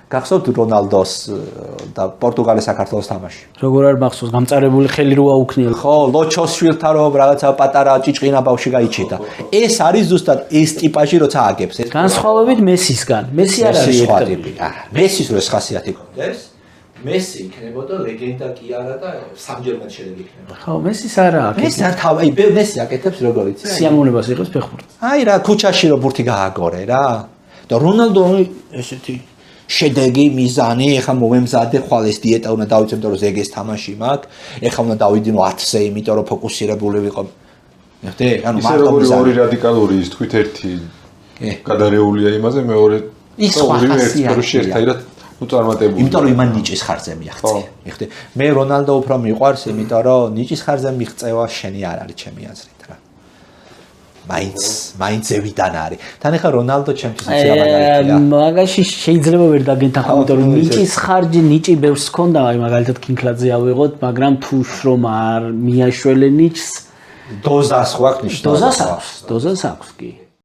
გახსოვთ რონალდოს და პორტუგალის საქართველოს თამაში. როგორ არ მახსოვს, გამწარებული ხელი როა უქნიელ. ხო, ლოჩოს შვილთან რომ რაღაცა პატარა ჭიჭყინა ბავშვი გაიჩიტა. ეს არის ზუსტად ეს ტიპაჟი როცა აგებს. განსხვავებით მესისგან. მესი არ არის სხვა ტიპი. მესის რო ეს ხასიათი გქონდეს, მესი იქნებოდა ლეგენდა კი არა და სამჯერმად შედეგი იქნება. ხო, მესის არა აქვს. ეს არ თავი, მესი აკეთებს როგორ იცი? სიამოვნებას იღებს ფეხბურთს. აი რა, ქუჩაში რო ბურთი გააგორე რა. და რონალდო ესეთი შედეგი, მიზანი, ეხლა მომემზადე, ხვალ ეს დიეტა უნდა დავიცე, იმიტომ რომ ზეგეს თამაში მაქვს. ეხლა უნდა დავიდინო 10-ზე, იმიტომ რომ ფოკუსირებული ვიყო. ნახე, ანუ მარტო მიზანი. ორი რადიკალური ის თქვით ერთი გადარეულია იმაზე, მეორე ის სხვა ხასიათია. ნუ წარმატებული. იმიტომ რომ იმან ნიჭის ხარზე მიაღწია. ნახე, მე რონალდო უფრო მიყვარს, იმიტომ რომ ნიჭის ხარზე მიღწევა შენი არ არის ჩემი აზრით რა. მაინც ზევიდან არის. თან ახლა რონალდო ჩემთვის ისე მაგალითია. მაგაში შეიძლება ვერ დაგენთახო, იმიტომ რომ ნიჭის ხარჯი ნიჭი ბევრს ჰქონდა, აი მაგალითად კინქლაძე ავიღოთ, მაგრამ თუ შრომ არ მიაშველე ნიჭს, დოზას ხო აქვს ნიშნავს? დოზას აქვს კი.